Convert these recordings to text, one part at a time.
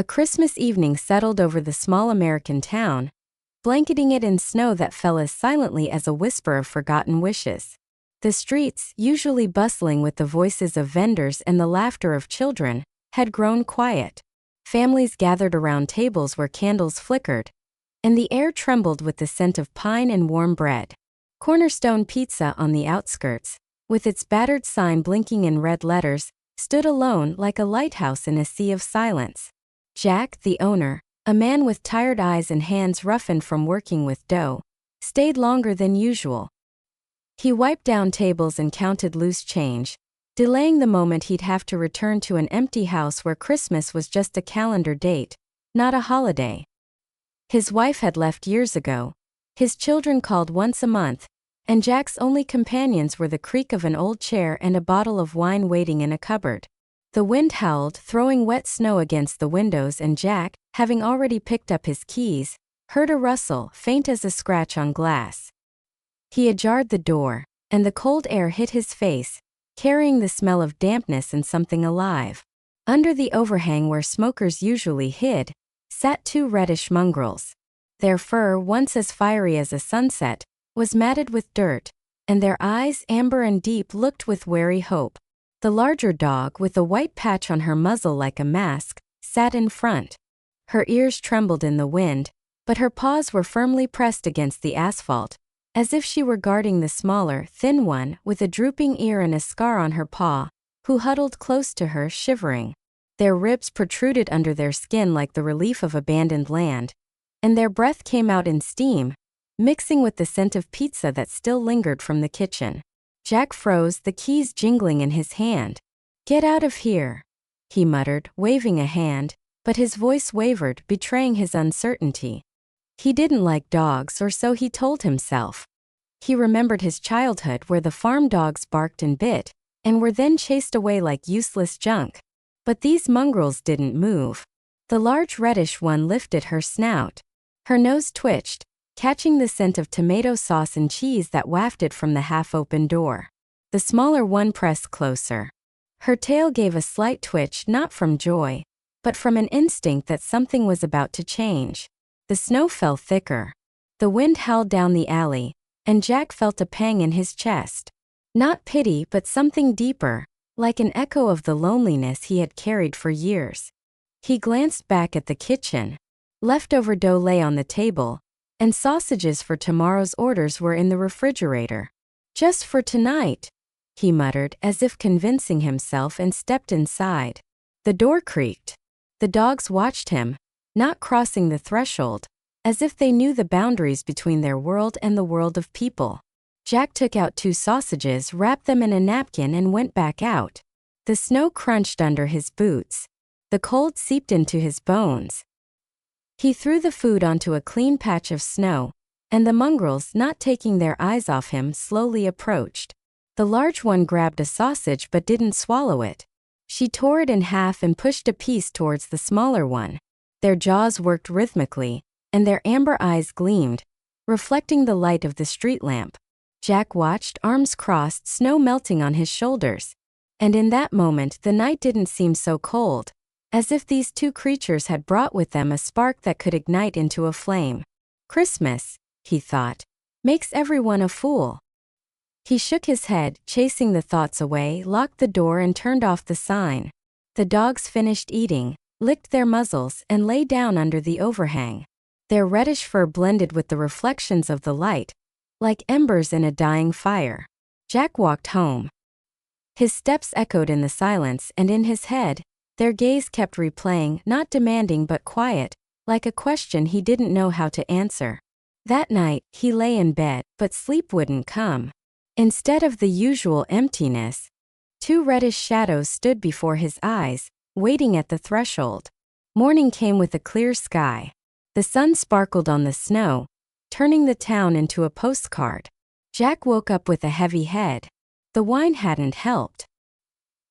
A Christmas evening settled over the small American town, blanketing it in snow that fell as silently as a whisper of forgotten wishes. The streets, usually bustling with the voices of vendors and the laughter of children, had grown quiet. Families gathered around tables where candles flickered, and the air trembled with the scent of pine and warm bread. Cornerstone Pizza on the outskirts, with its battered sign blinking in red letters, stood alone like a lighthouse in a sea of silence. Jack, the owner, a man with tired eyes and hands roughened from working with dough, stayed longer than usual. He wiped down tables and counted loose change, delaying the moment he'd have to return to an empty house where Christmas was just a calendar date, not a holiday. His wife had left years ago. His children called once a month, and Jack's only companions were the creak of an old chair and a bottle of wine waiting in a cupboard. The wind howled, throwing wet snow against the windows, and Jack, having already picked up his keys, heard a rustle, faint as a scratch on glass. He ajarred the door, and the cold air hit his face, carrying the smell of dampness and something alive. Under the overhang where smokers usually hid, sat two reddish mongrels. Their fur, once as fiery as a sunset, was matted with dirt, and their eyes, amber and deep, looked with wary hope. The larger dog, with a white patch on her muzzle like a mask, sat in front. Her ears trembled in the wind, but her paws were firmly pressed against the asphalt, as if she were guarding the smaller, thin one, with a drooping ear and a scar on her paw, who huddled close to her, shivering. Their ribs protruded under their skin like the relief of abandoned land, and their breath came out in steam, mixing with the scent of pizza that still lingered from the kitchen. Jack froze, the keys jingling in his hand. "Get out of here," he muttered, waving a hand, but his voice wavered, betraying his uncertainty. He didn't like dogs, or so he told himself. He remembered his childhood where the farm dogs barked and bit, and were then chased away like useless junk. But these mongrels didn't move. The large reddish one lifted her snout. Her nose twitched, catching the scent of tomato sauce and cheese that wafted from the half-open door. The smaller one pressed closer. Her tail gave a slight twitch, not from joy, but from an instinct that something was about to change. The snow fell thicker. The wind howled down the alley, and Jack felt a pang in his chest. Not pity, but something deeper, like an echo of the loneliness he had carried for years. He glanced back at the kitchen. Leftover dough lay on the table, and sausages for tomorrow's orders were in the refrigerator. "Just for tonight," he muttered, as if convincing himself, and stepped inside. The door creaked. The dogs watched him, not crossing the threshold, as if they knew the boundaries between their world and the world of people. Jack took out 2 sausages, wrapped them in a napkin, and went back out. The snow crunched under his boots. The cold seeped into his bones. He threw the food onto a clean patch of snow, and the mongrels, not taking their eyes off him, slowly approached. The large one grabbed a sausage but didn't swallow it. She tore it in half and pushed a piece towards the smaller one. Their jaws worked rhythmically, and their amber eyes gleamed, reflecting the light of the street lamp. Jack watched, arms crossed, snow melting on his shoulders. And in that moment the night didn't seem so cold, as if these 2 creatures had brought with them a spark that could ignite into a flame. Christmas, he thought, makes everyone a fool. He shook his head, chasing the thoughts away, locked the door and turned off the sign. The dogs finished eating, licked their muzzles, and lay down under the overhang. Their reddish fur blended with the reflections of the light, like embers in a dying fire. Jack walked home. His steps echoed in the silence, and in his head, their gaze kept replaying, not demanding but quiet, like a question he didn't know how to answer. That night, he lay in bed, but sleep wouldn't come. Instead of the usual emptiness, 2 reddish shadows stood before his eyes, waiting at the threshold. Morning came with a clear sky. The sun sparkled on the snow, turning the town into a postcard. Jack woke up with a heavy head. The wine hadn't helped.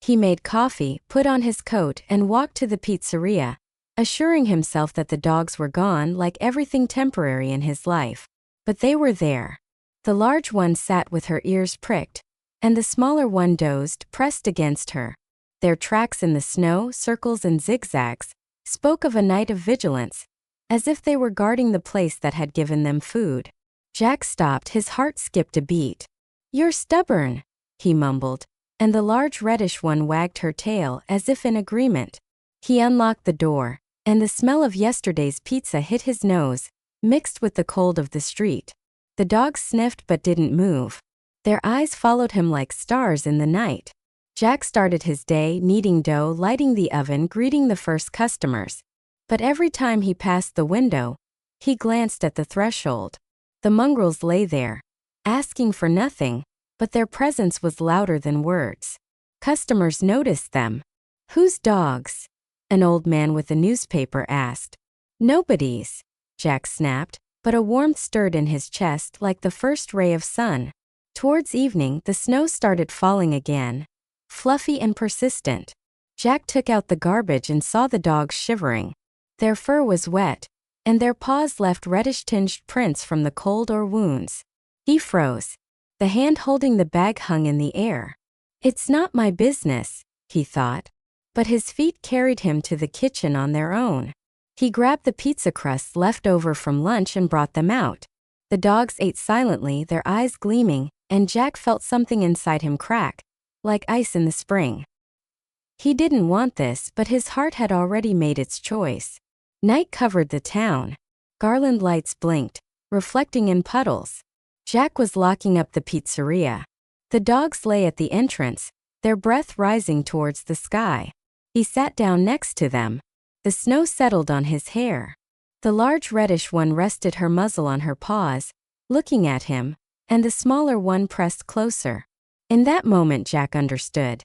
He made coffee, put on his coat, and walked to the pizzeria, assuring himself that the dogs were gone, like everything temporary in his life. But they were there. The large one sat with her ears pricked, and the smaller one dozed, pressed against her. Their tracks in the snow, circles and zigzags, spoke of a night of vigilance, as if they were guarding the place that had given them food. Jack stopped, his heart skipped a beat. "You're stubborn," he mumbled, and the large reddish one wagged her tail as if in agreement. He unlocked the door, and the smell of yesterday's pizza hit his nose, mixed with the cold of the street. The dogs sniffed but didn't move. Their eyes followed him like stars in the night. Jack started his day kneading dough, lighting the oven, greeting the first customers. But every time he passed the window, he glanced at the threshold. The mongrels lay there, asking for nothing, but their presence was louder than words. Customers noticed them. "Whose dogs?" an old man with a newspaper asked. "Nobody's," Jack snapped, but a warmth stirred in his chest like the first ray of sun. Towards evening, the snow started falling again, fluffy and persistent. Jack took out the garbage and saw the dogs shivering. Their fur was wet, and their paws left reddish-tinged prints from the cold or wounds. He froze. The hand holding the bag hung in the air. "It's not my business," he thought. But his feet carried him to the kitchen on their own. He grabbed the pizza crusts left over from lunch and brought them out. The dogs ate silently, their eyes gleaming, and Jack felt something inside him crack, like ice in the spring. He didn't want this, but his heart had already made its choice. Night covered the town. Garland lights blinked, reflecting in puddles. Jack was locking up the pizzeria. The dogs lay at the entrance, their breath rising towards the sky. He sat down next to them. The snow settled on his hair. The large reddish one rested her muzzle on her paws, looking at him, and the smaller one pressed closer. In that moment Jack understood.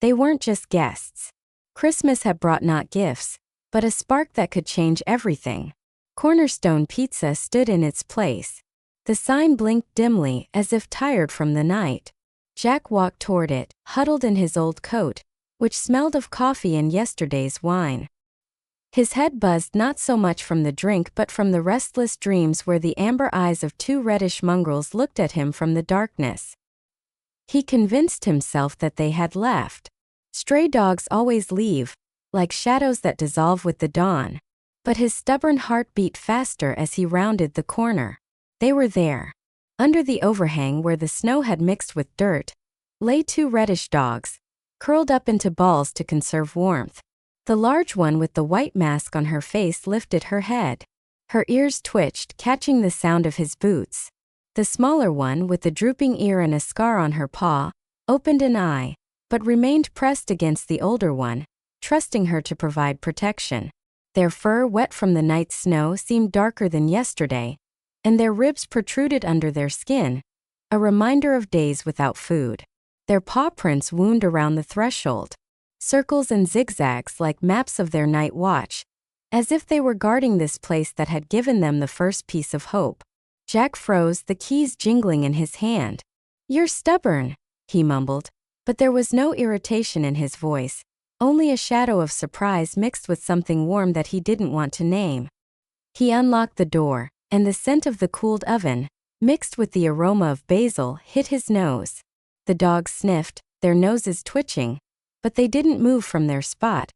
They weren't just guests. Christmas had brought not gifts, but a spark that could change everything. Cornerstone Pizza stood in its place. The sign blinked dimly as if tired from the night. Jack walked toward it, huddled in his old coat, which smelled of coffee and yesterday's wine. His head buzzed not so much from the drink but from the restless dreams where the amber eyes of two reddish mongrels looked at him from the darkness. He convinced himself that they had left. Stray dogs always leave, like shadows that dissolve with the dawn. But his stubborn heart beat faster as he rounded the corner. They were there. Under the overhang where the snow had mixed with dirt, lay two reddish dogs, curled up into balls to conserve warmth. The large one with the white mask on her face lifted her head. Her ears twitched, catching the sound of his boots. The smaller one, with the drooping ear and a scar on her paw, opened an eye, but remained pressed against the older one, trusting her to provide protection. Their fur, wet from the night's snow, seemed darker than yesterday, and their ribs protruded under their skin, a reminder of days without food. Their paw prints wound around the threshold, circles and zigzags like maps of their night watch, as if they were guarding this place that had given them the first piece of hope. Jack froze, the keys jingling in his hand. "You're stubborn," he mumbled, but there was no irritation in his voice, only a shadow of surprise mixed with something warm that he didn't want to name. He unlocked the door, and the scent of the cooled oven, mixed with the aroma of basil, hit his nose. The dogs sniffed, their noses twitching, but they didn't move from their spot,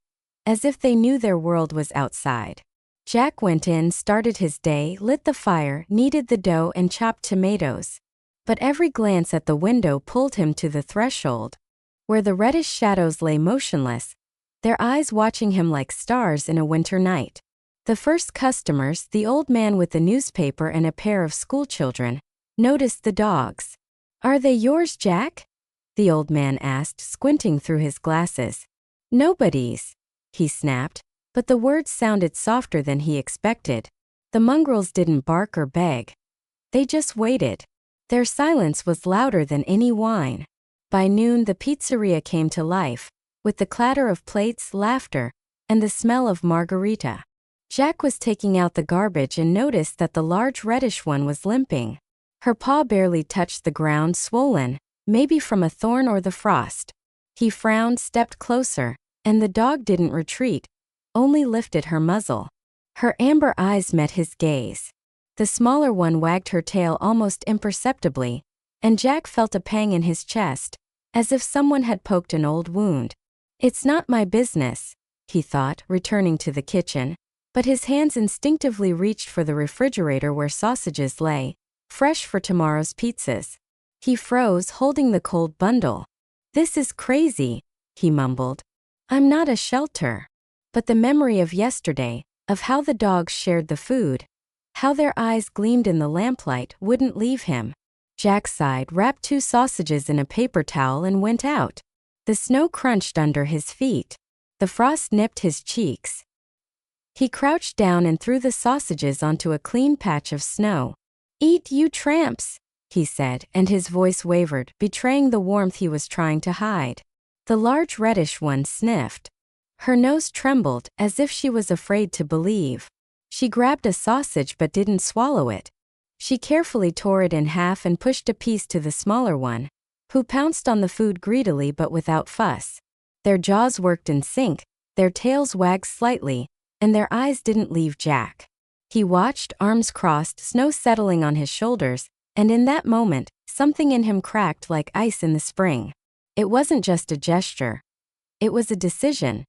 as if they knew their world was outside. Jack went in, started his day, lit the fire, kneaded the dough and chopped tomatoes. But every glance at the window pulled him to the threshold, where the reddish shadows lay motionless, their eyes watching him like stars in a winter night. The first customers, the old man with the newspaper and a pair of schoolchildren, noticed the dogs. "Are they yours, Jack?" the old man asked, squinting through his glasses. "Nobody's," he snapped, but the words sounded softer than he expected. The mongrels didn't bark or beg. They just waited. Their silence was louder than any whine. By noon, the pizzeria came to life, with the clatter of plates, laughter, and the smell of margarita. Jack was taking out the garbage and noticed that the large reddish one was limping. Her paw barely touched the ground, swollen, maybe from a thorn or the frost. He frowned, stepped closer, and the dog didn't retreat, only lifted her muzzle. Her amber eyes met his gaze. The smaller one wagged her tail almost imperceptibly, and Jack felt a pang in his chest, as if someone had poked an old wound. "It's not my business," he thought, returning to the kitchen. But his hands instinctively reached for the refrigerator where sausages lay, fresh for tomorrow's pizzas. He froze, holding the cold bundle. "This is crazy," he mumbled. "I'm not a shelter." But the memory of yesterday, of how the dogs shared the food, how their eyes gleamed in the lamplight, wouldn't leave him. Jack sighed, wrapped 2 sausages in a paper towel and went out. The snow crunched under his feet. The frost nipped his cheeks. He crouched down and threw the sausages onto a clean patch of snow. "Eat, you tramps," he said, and his voice wavered, betraying the warmth he was trying to hide. The large reddish one sniffed. Her nose trembled, as if she was afraid to believe. She grabbed a sausage but didn't swallow it. She carefully tore it in half and pushed a piece to the smaller one, who pounced on the food greedily but without fuss. Their jaws worked in sync, their tails wagged slightly, and their eyes didn't leave Jack. He watched, arms crossed, snow settling on his shoulders, and in that moment, something in him cracked like ice in the spring. It wasn't just a gesture. It was a decision.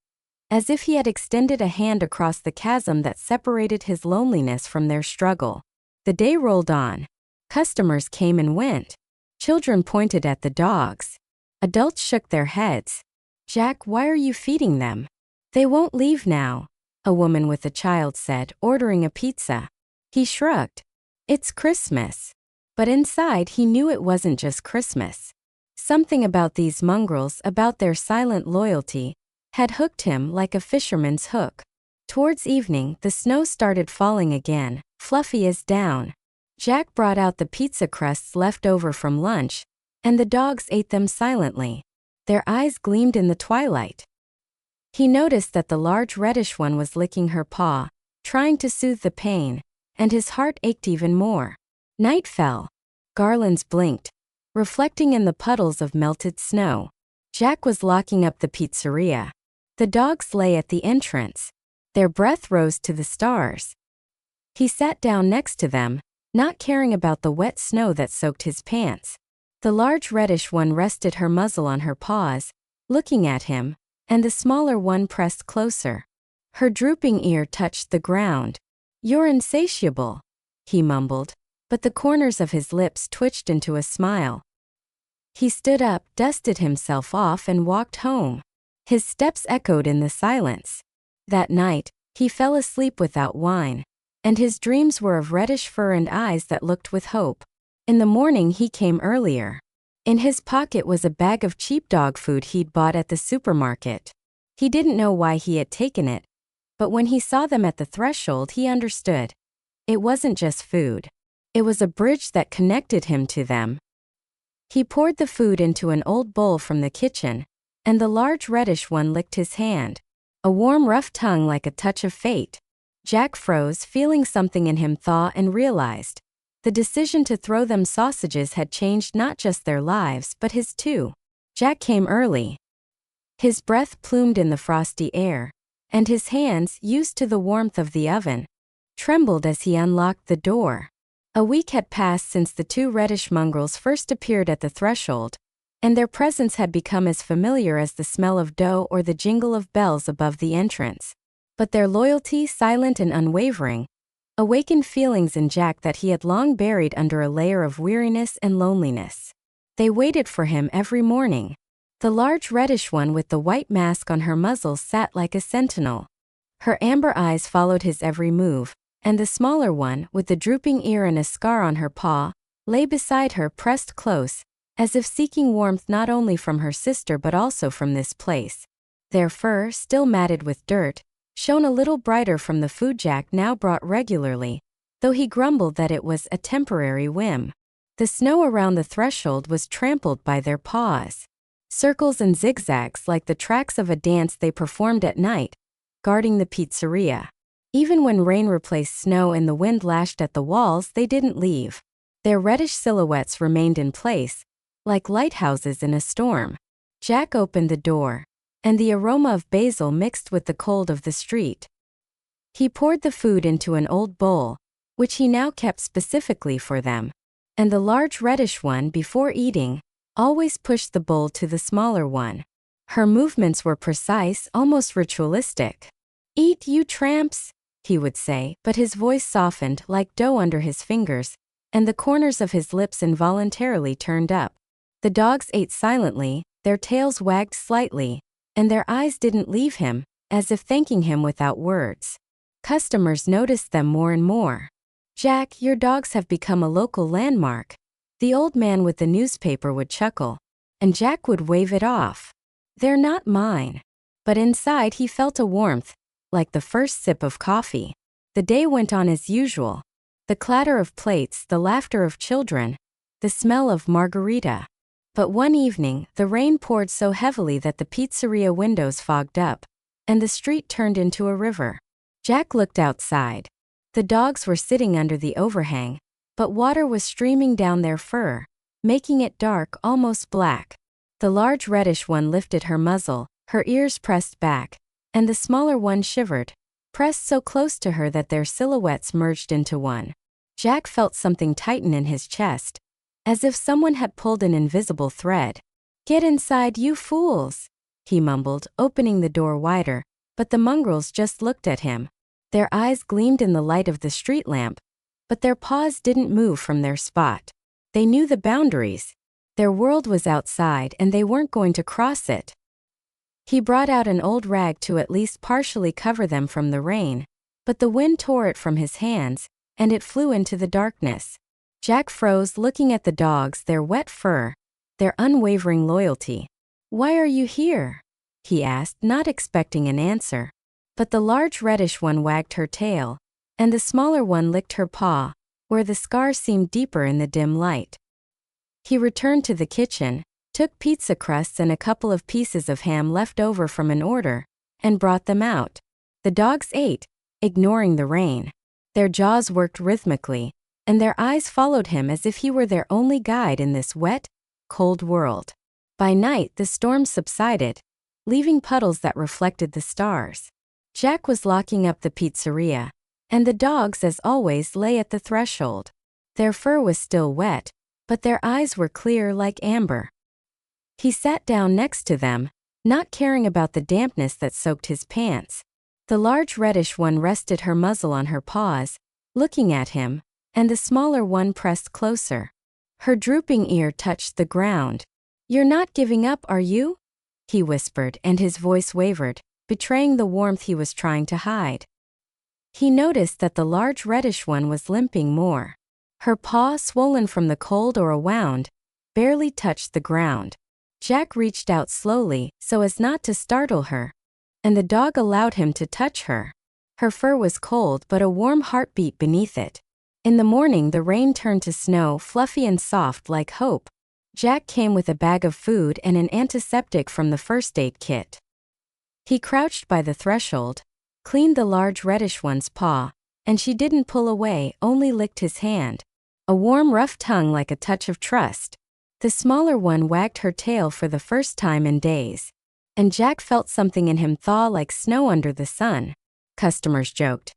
As if he had extended a hand across the chasm that separated his loneliness from their struggle. The day rolled on. Customers came and went. Children pointed at the dogs. Adults shook their heads. "Jack, why are you feeding them?" "They won't leave now," a woman with a child said, ordering a pizza. He shrugged. "It's Christmas." But inside he knew it wasn't just Christmas. Something about these mongrels, about their silent loyalty, had hooked him like a fisherman's hook. Towards evening, the snow started falling again, fluffy as down. Jack brought out the pizza crusts left over from lunch, and the dogs ate them silently. Their eyes gleamed in the twilight. He noticed that the large reddish one was licking her paw, trying to soothe the pain, and his heart ached even more. Night fell. Garlands blinked, reflecting in the puddles of melted snow. Jack was locking up the pizzeria. The dogs lay at the entrance. Their breath rose to the stars. He sat down next to them, not caring about the wet snow that soaked his pants. The large reddish one rested her muzzle on her paws, looking at him, and the smaller one pressed closer. Her drooping ear touched the ground. "You're insatiable," he mumbled, but the corners of his lips twitched into a smile. He stood up, dusted himself off, and walked home. His steps echoed in the silence. That night, he fell asleep without wine, and his dreams were of reddish fur and eyes that looked with hope. In the morning he came earlier. In his pocket was a bag of cheap dog food he'd bought at the supermarket. He didn't know why he had taken it, but when he saw them at the threshold he understood. It wasn't just food. It was a bridge that connected him to them. He poured the food into an old bowl from the kitchen, and the large reddish one licked his hand. A warm, rough tongue like a touch of fate. Jack froze, feeling something in him thaw, and realized. The decision to throw them sausages had changed not just their lives but his too. Jack came early. His breath plumed in the frosty air, and his hands, used to the warmth of the oven, trembled as he unlocked the door. A week had passed since the 2 reddish mongrels first appeared at the threshold, and their presence had become as familiar as the smell of dough or the jingle of bells above the entrance. But their loyalty, silent and unwavering, awakened feelings in Jack that he had long buried under a layer of weariness and loneliness. They waited for him every morning. The large reddish one with the white mask on her muzzle sat like a sentinel. Her amber eyes followed his every move, and the smaller one, with the drooping ear and a scar on her paw, lay beside her, pressed close, as if seeking warmth not only from her sister but also from this place. Their fur, still matted with dirt, shone a little brighter from the food Jack now brought regularly, though he grumbled that it was a temporary whim. The snow around the threshold was trampled by their paws. Circles and zigzags like the tracks of a dance they performed at night, guarding the pizzeria. Even when rain replaced snow and the wind lashed at the walls, they didn't leave. Their reddish silhouettes remained in place, like lighthouses in a storm. Jack opened the door, and the aroma of basil mixed with the cold of the street. He poured the food into an old bowl, which he now kept specifically for them, and the large reddish one, before eating, always pushed the bowl to the smaller one. Her movements were precise, almost ritualistic. "Eat, you tramps," he would say, but his voice softened like dough under his fingers, and the corners of his lips involuntarily turned up. The dogs ate silently, their tails wagged slightly, and their eyes didn't leave him, as if thanking him without words. Customers noticed them more and more. "Jack, your dogs have become a local landmark." The old man with the newspaper would chuckle, and Jack would wave it off. "They're not mine." But inside he felt a warmth, like the first sip of coffee. The day went on as usual. The clatter of plates, the laughter of children, the smell of margarita. But one evening, the rain poured so heavily that the pizzeria windows fogged up, and the street turned into a river. Jack looked outside. The dogs were sitting under the overhang, but water was streaming down their fur, making it dark, almost black. The large reddish one lifted her muzzle, her ears pressed back, and the smaller one shivered, pressed so close to her that their silhouettes merged into one. Jack felt something tighten in his chest, as if someone had pulled an invisible thread. "Get inside, you fools," he mumbled, opening the door wider, but the mongrels just looked at him. Their eyes gleamed in the light of the street lamp, but their paws didn't move from their spot. They knew the boundaries. Their world was outside and they weren't going to cross it. He brought out an old rag to at least partially cover them from the rain, but the wind tore it from his hands, and it flew into the darkness. Jack froze, looking at the dogs, their wet fur, their unwavering loyalty. "Why are you here?" he asked, not expecting an answer. But the large reddish one wagged her tail, and the smaller one licked her paw, where the scar seemed deeper in the dim light. He returned to the kitchen, took pizza crusts and a couple of pieces of ham left over from an order, and brought them out. The dogs ate, ignoring the rain. Their jaws worked rhythmically, and their eyes followed him as if he were their only guide in this wet, cold world. By night, the storm subsided, leaving puddles that reflected the stars. Jack was locking up the pizzeria, and the dogs, as always, lay at the threshold. Their fur was still wet, but their eyes were clear like amber. He sat down next to them, not caring about the dampness that soaked his pants. The large reddish one rested her muzzle on her paws, looking at him, and the smaller one pressed closer. Her drooping ear touched the ground. "You're not giving up, are you?" he whispered, and his voice wavered, betraying the warmth he was trying to hide. He noticed that the large reddish one was limping more. Her paw, swollen from the cold or a wound, barely touched the ground. Jack reached out slowly, so as not to startle her, and the dog allowed him to touch her. Her fur was cold, but a warm heart beat beneath it. In the morning, the rain turned to snow, fluffy and soft like hope. Jack came with a bag of food and an antiseptic from the first aid kit. He crouched by the threshold, cleaned the large reddish one's paw, and she didn't pull away, only licked his hand. A warm, rough tongue like a touch of trust. The smaller one wagged her tail for the first time in days, and Jack felt something in him thaw like snow under the sun. Customers joked,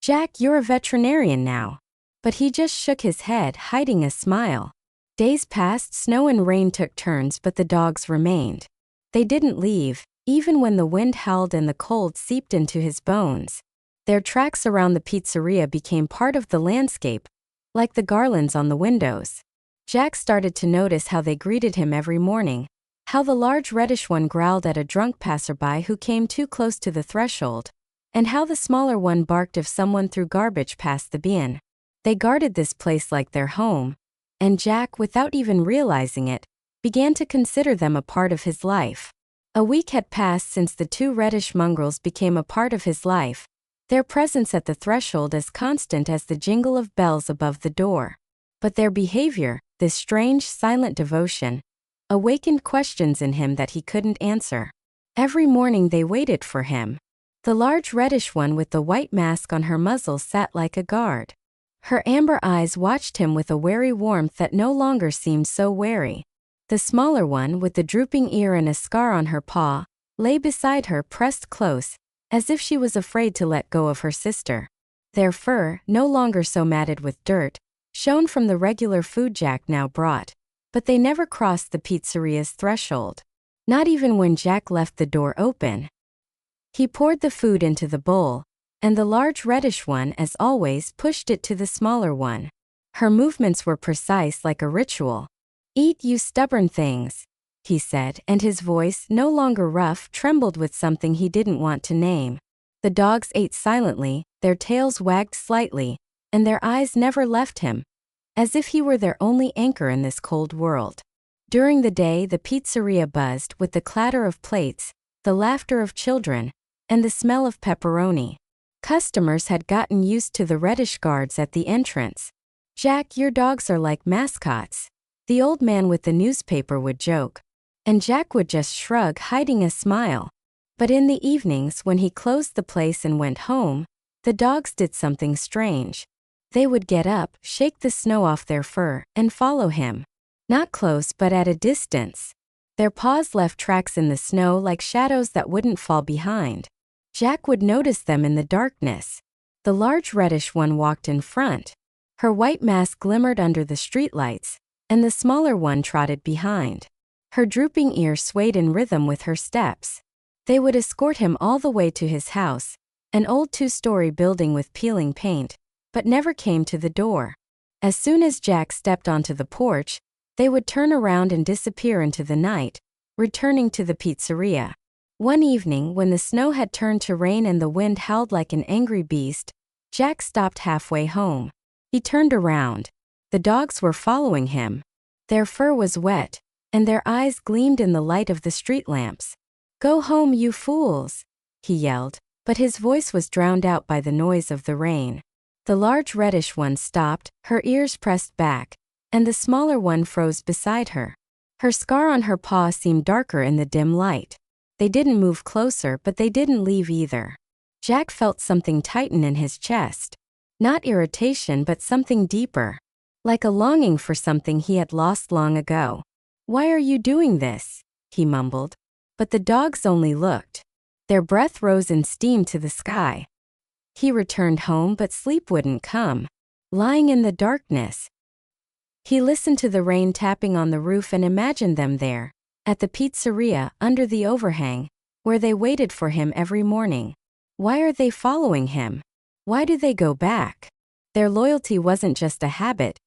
"Jack, you're a veterinarian now." But he just shook his head, hiding a smile. Days passed, snow and rain took turns, but the dogs remained. They didn't leave, even when the wind howled and the cold seeped into his bones. Their tracks around the pizzeria became part of the landscape, like the garlands on the windows. Jack started to notice how they greeted him every morning, how the large reddish one growled at a drunk passerby who came too close to the threshold, and how the smaller one barked if someone threw garbage past the bin. They guarded this place like their home, and Jack, without even realizing it, began to consider them a part of his life. A week had passed since the two reddish mongrels became a part of his life, their presence at the threshold as constant as the jingle of bells above the door. But their behavior, this strange, silent devotion, awakened questions in him that he couldn't answer. Every morning they waited for him. The large reddish one with the white mask on her muzzle sat like a guard. Her amber eyes watched him with a wary warmth that no longer seemed so wary. The smaller one, with the drooping ear and a scar on her paw, lay beside her, pressed close, as if she was afraid to let go of her sister. Their fur, no longer so matted with dirt, shone from the regular food Jack now brought, but they never crossed the pizzeria's threshold. not even when Jack left the door open. He poured the food into the bowl, and the large reddish one, as always, pushed it to the smaller one. Her movements were precise like a ritual. "Eat, you stubborn things," he said, and his voice, no longer rough, trembled with something he didn't want to name. The dogs ate silently, their tails wagged slightly, and their eyes never left him, as if he were their only anchor in this cold world. During the day, the pizzeria buzzed with the clatter of plates, the laughter of children, and the smell of pepperoni. Customers had gotten used to the reddish guards at the entrance. "Jack, your dogs are like mascots," the old man with the newspaper would joke. And Jack would just shrug, hiding a smile. But in the evenings, when he closed the place and went home, the dogs did something strange. They would get up, shake the snow off their fur, and follow him. Not close, but at a distance. Their paws left tracks in the snow like shadows that wouldn't fall behind. Jack would notice them in the darkness. The large reddish one walked in front. Her white mask glimmered under the streetlights, and the smaller one trotted behind. Her drooping ear swayed in rhythm with her steps. They would escort him all the way to his house, an old 2-story building with peeling paint, but never came to the door. As soon as Jack stepped onto the porch, they would turn around and disappear into the night, returning to the pizzeria. One evening, when the snow had turned to rain and the wind howled like an angry beast, Jack stopped halfway home. He turned around. The dogs were following him. Their fur was wet, and their eyes gleamed in the light of the street lamps. "Go home, you fools," he yelled, but his voice was drowned out by the noise of the rain. The large reddish one stopped, her ears pressed back, and the smaller one froze beside her. Her scar on her paw seemed darker in the dim light. They didn't move closer, but they didn't leave either. Jack felt something tighten in his chest. Not irritation, but something deeper. Like a longing for something he had lost long ago. "Why are you doing this?" he mumbled. But the dogs only looked. Their breath rose in steam to the sky. He returned home, but sleep wouldn't come. Lying in the darkness, he listened to the rain tapping on the roof and imagined them there, at the pizzeria, under the overhang, where they waited for him every morning. Why are they following him? Why do they go back? Their loyalty wasn't just a habit.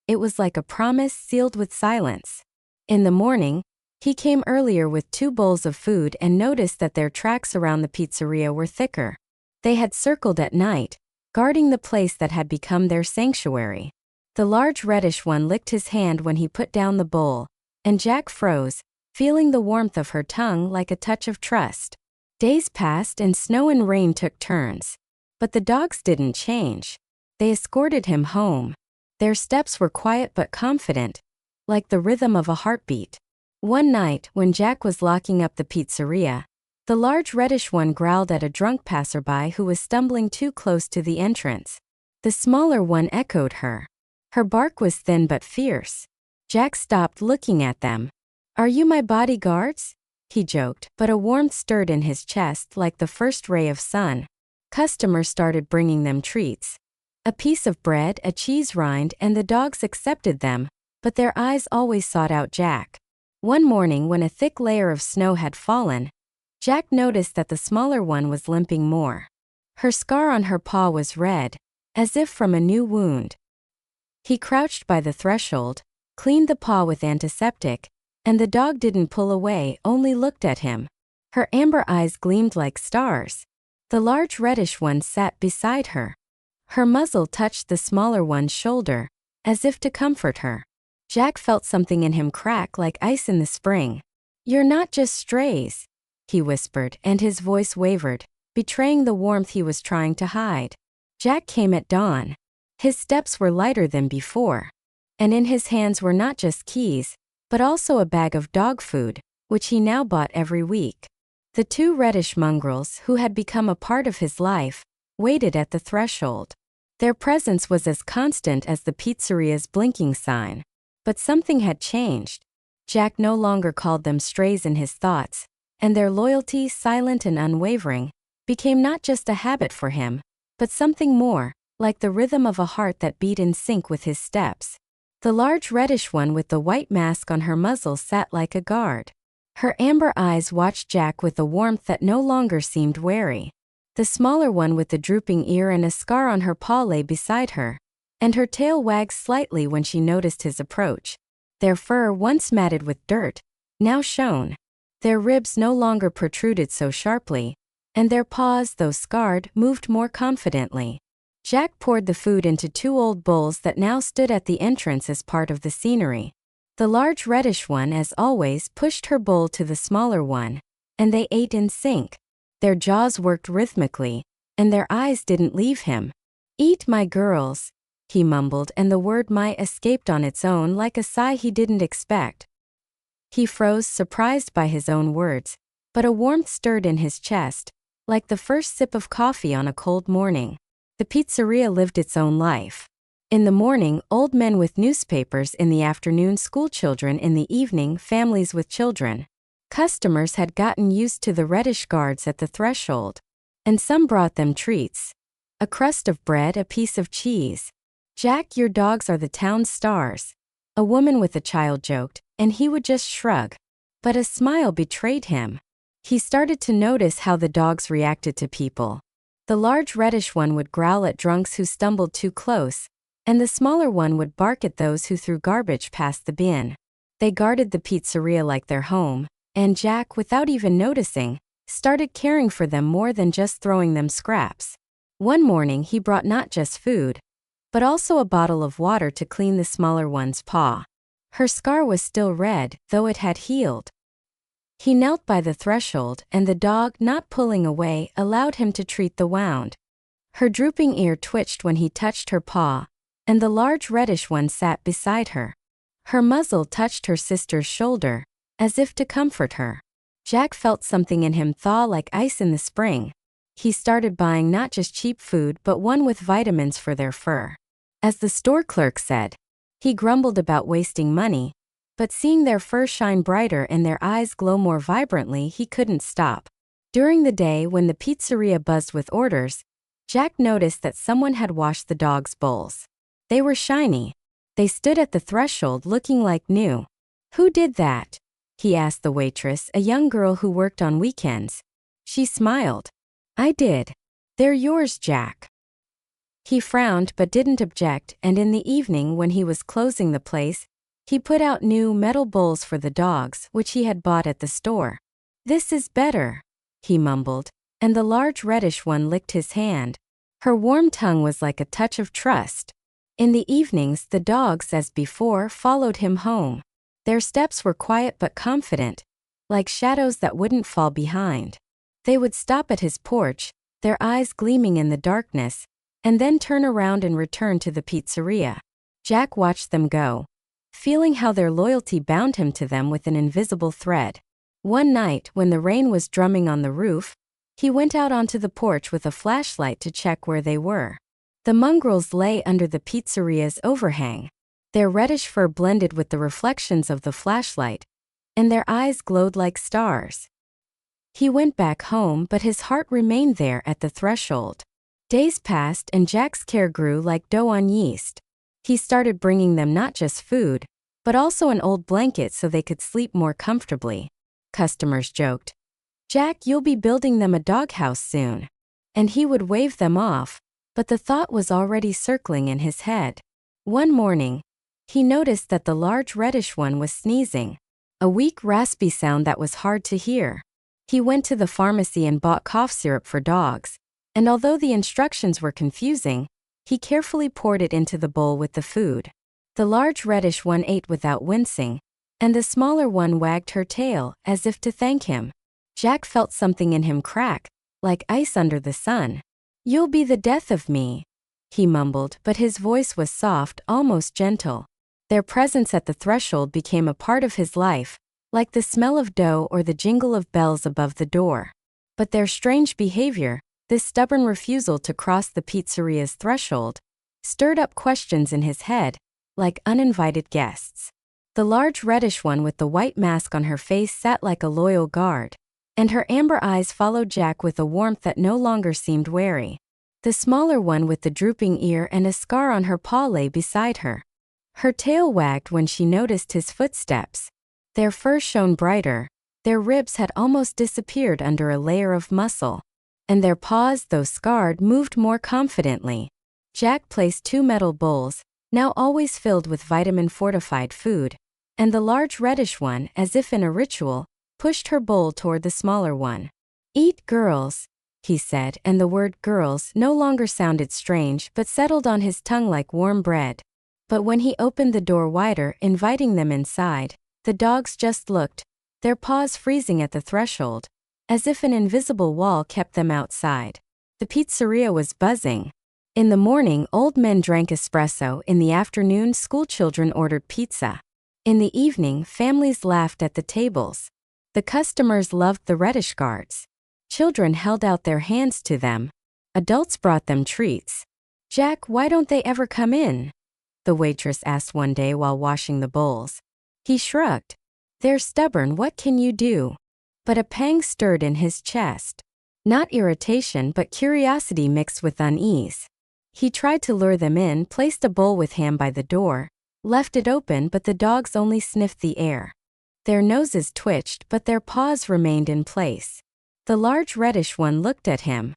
It was like a promise sealed with silence. In the morning, he came earlier with 2 bowls of food and noticed that their tracks around the pizzeria were thicker. They had circled at night, guarding the place that had become their sanctuary. The large reddish one licked his hand when he put down the bowl, and Jack froze, feeling the warmth of her tongue like a touch of trust. Days passed and snow and rain took turns. But the dogs didn't change. They escorted him home. Their steps were quiet but confident, like the rhythm of a heartbeat. One night, when Jack was locking up the pizzeria, the large reddish one growled at a drunk passerby who was stumbling too close to the entrance. The smaller one echoed her. Her bark was thin but fierce. Jack stopped looking at them. "Are you my bodyguards?" he joked, but a warmth stirred in his chest like the first ray of sun. Customers started bringing them treats. A piece of bread, a cheese rind, and the dogs accepted them, but their eyes always sought out Jack. One morning, when a thick layer of snow had fallen, Jack noticed that the smaller one was limping more. Her scar on her paw was red, as if from a new wound. He crouched by the threshold, cleaned the paw with antiseptic, and the dog didn't pull away, only looked at him. Her amber eyes gleamed like stars. The large reddish one sat beside her. Her muzzle touched the smaller one's shoulder, as if to comfort her. Jack felt something in him crack like ice in the spring. "You're not just strays," he whispered, and his voice wavered, betraying the warmth he was trying to hide. Jack came at dawn. His steps were lighter than before, and in his hands were not just keys, but also a bag of dog food, which he now bought every week. The 2 reddish mongrels, who had become a part of his life, waited at the threshold. Their presence was as constant as the pizzeria's blinking sign. But something had changed. Jack no longer called them strays in his thoughts, and their loyalty, silent and unwavering, became not just a habit for him, but something more, like the rhythm of a heart that beat in sync with his steps. The large reddish one with the white mask on her muzzle sat like a guard. Her amber eyes watched Jack with a warmth that no longer seemed wary. The smaller one with the drooping ear and a scar on her paw lay beside her, and her tail wagged slightly when she noticed his approach. Their fur, once matted with dirt, now shone. Their ribs no longer protruded so sharply, and their paws, though scarred, moved more confidently. Jack poured the food into 2 old bowls that now stood at the entrance as part of the scenery. The large reddish one, as always, pushed her bowl to the smaller one, and they ate in sync. Their jaws worked rhythmically, and their eyes didn't leave him. "Eat, my girls," he mumbled, and the word "my" escaped on its own like a sigh he didn't expect. He froze, surprised by his own words, but a warmth stirred in his chest, like the first sip of coffee on a cold morning. The pizzeria lived its own life. In the morning, old men with newspapers; in the afternoon, schoolchildren; in the evening, families with children. Customers had gotten used to the reddish guards at the threshold, and some brought them treats. A crust of bread, a piece of cheese. "Jack, your dogs are the town's stars," a woman with a child joked, and he would just shrug. But a smile betrayed him. He started to notice how the dogs reacted to people. The large reddish one would growl at drunks who stumbled too close, and the smaller one would bark at those who threw garbage past the bin. They guarded the pizzeria like their home, and Jack, without even noticing, started caring for them more than just throwing them scraps. One morning he brought not just food, but also a bottle of water to clean the smaller one's paw. Her scar was still red, though it had healed. He knelt by the threshold, and the dog, not pulling away, allowed him to treat the wound. Her drooping ear twitched when he touched her paw, and the large reddish one sat beside her. Her muzzle touched her sister's shoulder, as if to comfort her. Jack felt something in him thaw like ice in the spring. He started buying not just cheap food but one with vitamins for their fur. As the store clerk said, he grumbled about wasting money, but seeing their fur shine brighter and their eyes glow more vibrantly, he couldn't stop. During the day, when the pizzeria buzzed with orders, Jack noticed that someone had washed the dogs' bowls. They were shiny. They stood at the threshold looking like new. "Who did that?" he asked the waitress, a young girl who worked on weekends. She smiled. "I did. They're yours, Jack." He frowned but didn't object, and in the evening, when he was closing the place, he put out new metal bowls for the dogs, which he had bought at the store. "This is better," he mumbled, and the large reddish one licked his hand. Her warm tongue was like a touch of trust. In the evenings, the dogs, as before, followed him home. Their steps were quiet but confident, like shadows that wouldn't fall behind. They would stop at his porch, their eyes gleaming in the darkness, and then turn around and return to the pizzeria. Jack watched them go, feeling how their loyalty bound him to them with an invisible thread. One night, when the rain was drumming on the roof, he went out onto the porch with a flashlight to check where they were. The mongrels lay under the pizzeria's overhang. Their reddish fur blended with the reflections of the flashlight, and their eyes glowed like stars. He went back home, but his heart remained there at the threshold. Days passed, and Jack's care grew like dough on yeast. He started bringing them not just food, but also an old blanket so they could sleep more comfortably. Customers joked, "Jack, you'll be building them a doghouse soon." And he would wave them off, but the thought was already circling in his head. One morning, he noticed that the large reddish one was sneezing, a weak, raspy sound that was hard to hear. He went to the pharmacy and bought cough syrup for dogs, and although the instructions were confusing, he carefully poured it into the bowl with the food. The large reddish one ate without wincing, and the smaller one wagged her tail, as if to thank him. Jack felt something in him crack, like ice under the sun. "You'll be the death of me," he mumbled, but his voice was soft, almost gentle. Their presence at the threshold became a part of his life, like the smell of dough or the jingle of bells above the door. But their strange behavior, this stubborn refusal to cross the pizzeria's threshold, stirred up questions in his head, like uninvited guests. The large reddish one with the white mask on her face sat like a loyal guard, and her amber eyes followed Jack with a warmth that no longer seemed wary. The smaller one with the drooping ear and a scar on her paw lay beside her. Her tail wagged when she noticed his footsteps. Their fur shone brighter, Their ribs had almost disappeared under a layer of muscle, and their paws, though scarred, moved more confidently. Jack placed 2 metal bowls, now always filled with vitamin-fortified food, and the large reddish one, as if in a ritual, pushed her bowl toward the smaller one. "Eat, girls," he said, and the word girls no longer sounded strange but settled on his tongue like warm bread. But when he opened the door wider, inviting them inside, the dogs just looked, their paws freezing at the threshold, as if an invisible wall kept them outside. The pizzeria was buzzing. In the morning, old men drank espresso. In the afternoon, schoolchildren ordered pizza. In the evening, families laughed at the tables. The customers loved the reddish guards. Children held out their hands to them. Adults brought them treats. "Jack, why don't they ever come in?" the waitress asked one day while washing the bowls. He shrugged. "They're stubborn, what can you do?" But a pang stirred in his chest. Not irritation but curiosity mixed with unease. He tried to lure them in, placed a bowl with ham by the door, left it open, but the dogs only sniffed the air. Their noses twitched but their paws remained in place. The large reddish one looked at him.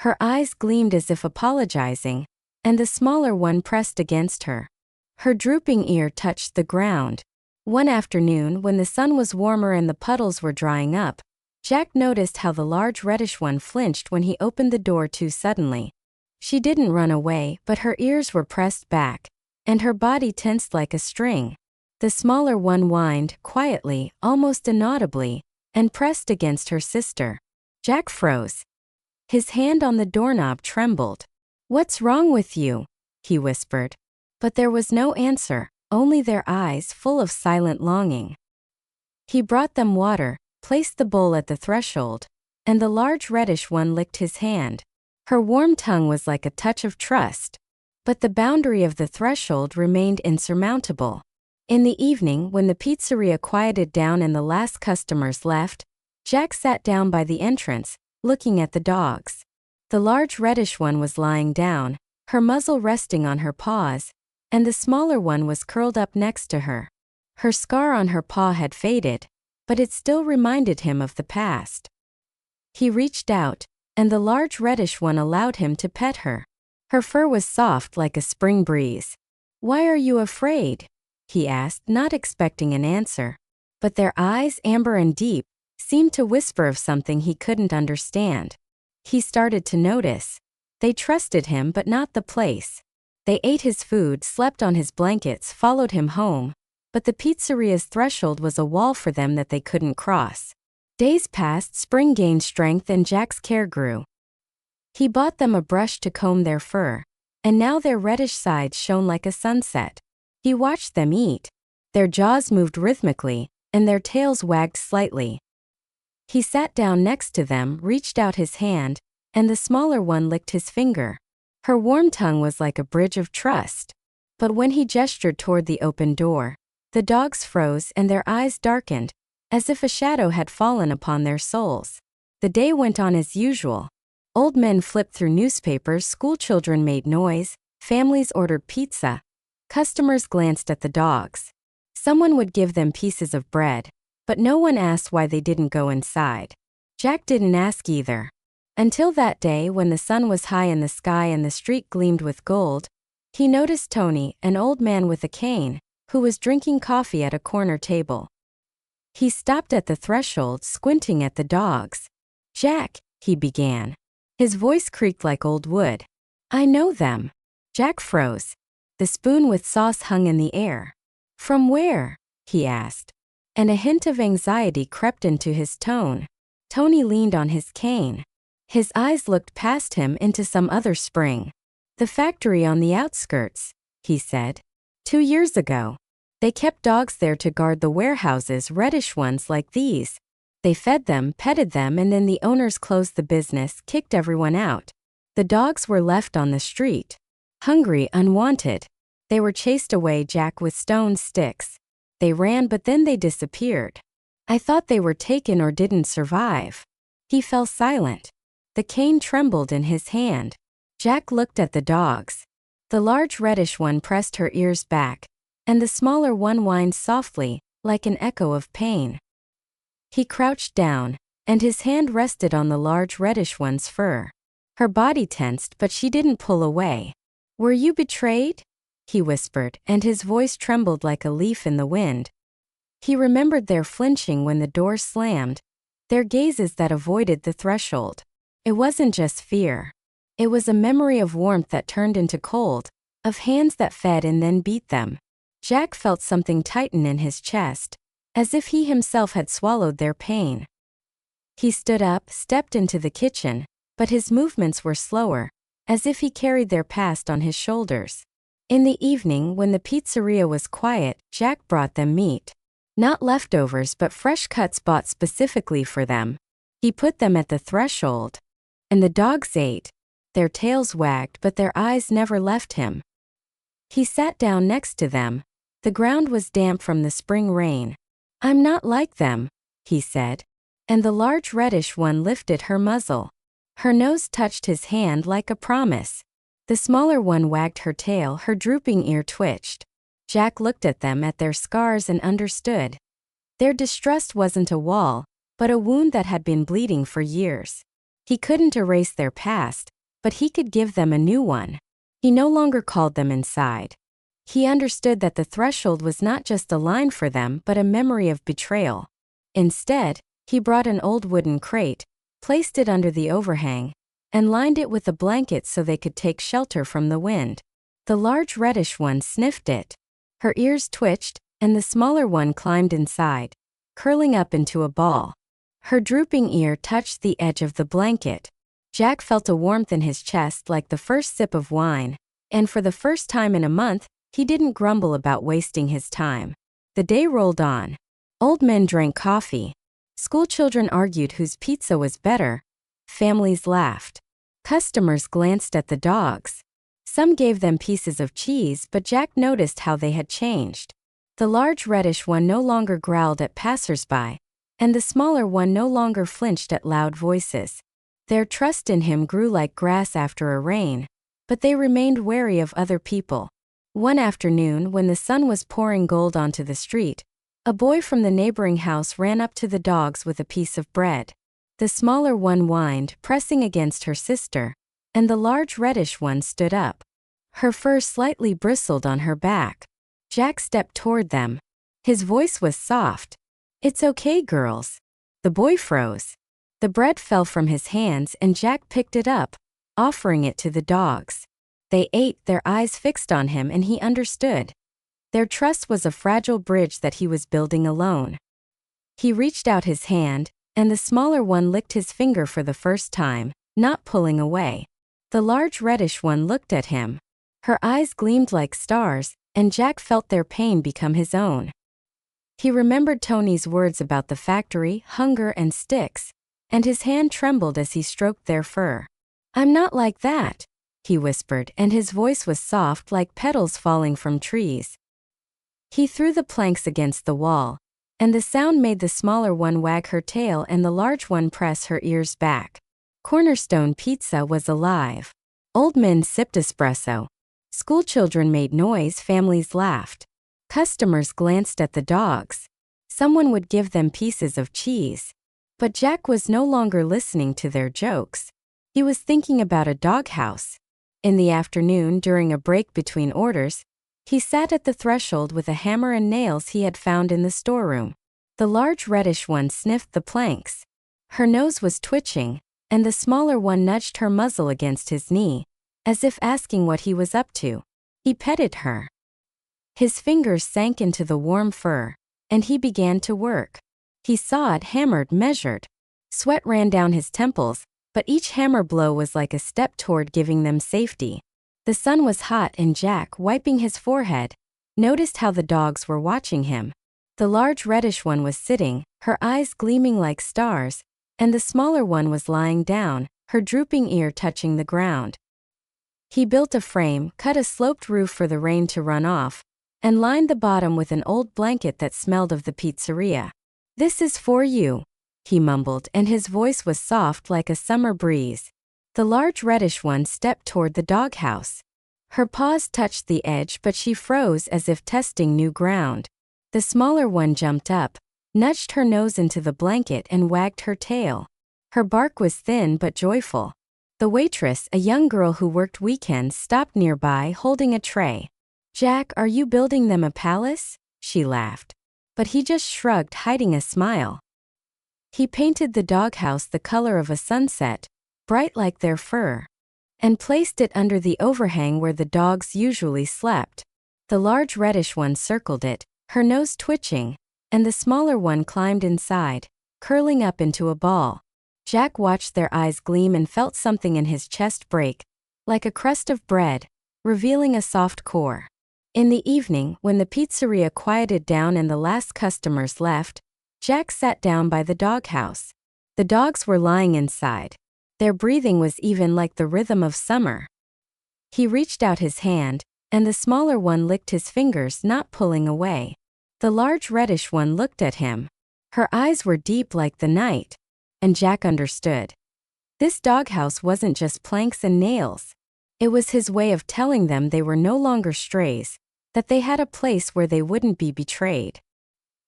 Her eyes gleamed as if apologizing, and the smaller one pressed against her. Her drooping ear touched the ground. One afternoon, when the sun was warmer and the puddles were drying up, Jack noticed how the large reddish one flinched when he opened the door too suddenly. She didn't run away, but her ears were pressed back, and her body tensed like a string. The smaller one whined, quietly, almost inaudibly, and pressed against her sister. Jack froze. His hand on the doorknob trembled. "What's wrong with you?" he whispered. But there was no answer, only their eyes full of silent longing. He brought them water, placed the bowl at the threshold, and the large reddish one licked his hand. Her warm tongue was like a touch of trust. But the boundary of the threshold remained insurmountable. In the evening, when the pizzeria quieted down and the last customers left, Jack sat down by the entrance, looking at the dogs. The large reddish one was lying down, her muzzle resting on her paws, and the smaller one was curled up next to her. Her scar on her paw had faded, but it still reminded him of the past. He reached out, and the large reddish one allowed him to pet her. Her fur was soft like a spring breeze. "Why are you afraid?" he asked, not expecting an answer. But their eyes, amber and deep, seemed to whisper of something he couldn't understand. He started to notice. They trusted him but not the place. They ate his food, slept on his blankets, followed him home, but the pizzeria's threshold was a wall for them that they couldn't cross. Days passed, spring gained strength, and Jack's care grew. He bought them a brush to comb their fur, and now their reddish sides shone like a sunset. He watched them eat. Their jaws moved rhythmically, and their tails wagged slightly. He sat down next to them, reached out his hand, and the smaller one licked his finger. Her warm tongue was like a bridge of trust. But when he gestured toward the open door, the dogs froze and their eyes darkened, as if a shadow had fallen upon their souls. The day went on as usual. Old men flipped through newspapers, schoolchildren made noise, families ordered pizza. Customers glanced at the dogs. Someone would give them pieces of bread, but no one asked why they didn't go inside. Jack didn't ask either. Until that day when the sun was high in the sky and the street gleamed with gold, he noticed Tony, an old man with a cane, who was drinking coffee at a corner table. He stopped at the threshold, squinting at the dogs. "Jack," he began. His voice creaked like old wood. "I know them." Jack froze. The spoon with sauce hung in the air. "From where?" he asked. And a hint of anxiety crept into his tone. Tony leaned on his cane. His eyes looked past him into some other spring. "The factory on the outskirts," he said. 2 years ago. They kept dogs there to guard the warehouses, reddish ones like these. They fed them, petted them, and then the owners closed the business, kicked everyone out. The dogs were left on the street. Hungry, unwanted. They were chased away, Jack, with stone sticks. They ran, but then they disappeared. I thought they were taken or didn't survive." He fell silent. The cane trembled in his hand. Jack looked at the dogs. The large reddish one pressed her ears back, and the smaller one whined softly, like an echo of pain. He crouched down, and his hand rested on the large reddish one's fur. Her body tensed, but she didn't pull away. "Were you betrayed?" he whispered, and his voice trembled like a leaf in the wind. He remembered their flinching when the door slammed, their gazes that avoided the threshold. It wasn't just fear. It was a memory of warmth that turned into cold, of hands that fed and then beat them. Jack felt something tighten in his chest, as if he himself had swallowed their pain. He stood up, stepped into the kitchen, but his movements were slower, as if he carried their past on his shoulders. In the evening, when the pizzeria was quiet, Jack brought them meat. Not leftovers but fresh cuts bought specifically for them. He put them at the threshold. And the dogs ate. Their tails wagged but their eyes never left him. He sat down next to them. The ground was damp from the spring rain. "I'm not like them," he said. And the large reddish one lifted her muzzle. Her nose touched his hand like a promise. The smaller one wagged her tail, her drooping ear twitched. Jack looked at them, at their scars, and understood. Their distrust wasn't a wall, but a wound that had been bleeding for years. He couldn't erase their past, but he could give them a new one. He no longer called them inside. He understood that the threshold was not just a line for them but a memory of betrayal. Instead, he brought an old wooden crate, placed it under the overhang, and lined it with a blanket so they could take shelter from the wind. The large reddish one sniffed it. Her ears twitched, and the smaller one climbed inside, curling up into a ball. Her drooping ear touched the edge of the blanket. Jack felt a warmth in his chest like the first sip of wine, and for the first time in a month, he didn't grumble about wasting his time. The day rolled on. Old men drank coffee. Schoolchildren argued whose pizza was better. Families laughed. Customers glanced at the dogs. Some gave them pieces of cheese, but Jack noticed how they had changed. The large reddish one no longer growled at passers-by, and the smaller one no longer flinched at loud voices. Their trust in him grew like grass after a rain, but they remained wary of other people. One afternoon, when the sun was pouring gold onto the street, a boy from the neighboring house ran up to the dogs with a piece of bread. The smaller one whined, pressing against her sister, and the large reddish one stood up. Her fur slightly bristled on her back. Jack stepped toward them. His voice was soft. "It's okay, girls." The boy froze. The bread fell from his hands and Jack picked it up, offering it to the dogs. They ate, their eyes fixed on him, and he understood. Their trust was a fragile bridge that he was building alone. He reached out his hand, and the smaller one licked his finger for the first time, not pulling away. The large reddish one looked at him. Her eyes gleamed like stars, and Jack felt their pain become his own. He remembered Tony's words about the factory, hunger, and sticks, and his hand trembled as he stroked their fur. "I'm not like that," he whispered, and his voice was soft like petals falling from trees. He threw the planks against the wall, and the sound made the smaller one wag her tail and the large one press her ears back. Cornerstone Pizza was alive. Old men sipped espresso. Schoolchildren made noise, families laughed. Customers glanced at the dogs. Someone would give them pieces of cheese. But Jack was no longer listening to their jokes. He was thinking about a doghouse. In the afternoon, during a break between orders, he sat at the threshold with a hammer and nails he had found in the storeroom. The large reddish one sniffed the planks. Her nose was twitching, and the smaller one nudged her muzzle against his knee, as if asking what he was up to. He petted her. His fingers sank into the warm fur, and he began to work. He sawed, hammered, measured. Sweat ran down his temples, but each hammer blow was like a step toward giving them safety. The sun was hot, and Jack, wiping his forehead, noticed how the dogs were watching him. The large reddish one was sitting, her eyes gleaming like stars, and the smaller one was lying down, her drooping ear touching the ground. He built a frame, cut a sloped roof for the rain to run off, and lined the bottom with an old blanket that smelled of the pizzeria. "This is for you," he mumbled, and his voice was soft like a summer breeze. The large reddish one stepped toward the doghouse. Her paws touched the edge, but she froze as if testing new ground. The smaller one jumped up, nudged her nose into the blanket and wagged her tail. Her bark was thin but joyful. The waitress, a young girl who worked weekends, stopped nearby holding a tray. "Jack, are you building them a palace?" she laughed. But he just shrugged, hiding a smile. He painted the doghouse the color of a sunset, bright like their fur, and placed it under the overhang where the dogs usually slept. The large reddish one circled it, her nose twitching, and the smaller one climbed inside, curling up into a ball. Jack watched their eyes gleam and felt something in his chest break, like a crust of bread, revealing a soft core. In the evening, when the pizzeria quieted down and the last customers left, Jack sat down by the doghouse. The dogs were lying inside. Their breathing was even like the rhythm of summer. He reached out his hand, and the smaller one licked his fingers, not pulling away. The large reddish one looked at him. Her eyes were deep like the night, and Jack understood. This doghouse wasn't just planks and nails. It was his way of telling them they were no longer strays, that they had a place where they wouldn't be betrayed.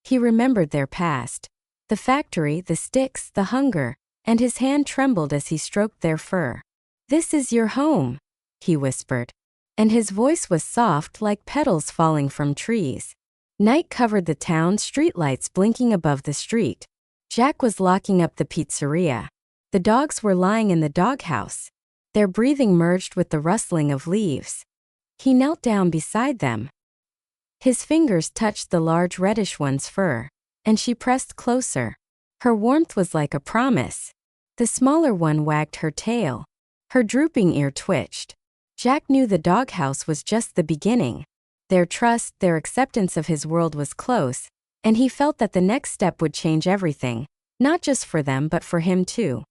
He remembered their past, the factory, the sticks, the hunger, and his hand trembled as he stroked their fur. "This is your home," he whispered, and his voice was soft like petals falling from trees. Night covered the town, streetlights blinking above the street. Jack was locking up the pizzeria. The dogs were lying in the doghouse. Their breathing merged with the rustling of leaves. He knelt down beside them. His fingers touched the large reddish one's fur, and she pressed closer. Her warmth was like a promise. The smaller one wagged her tail. Her drooping ear twitched. Jack knew the doghouse was just the beginning. Their trust, their acceptance of his world was close, and he felt that the next step would change everything, not just for them but for him too.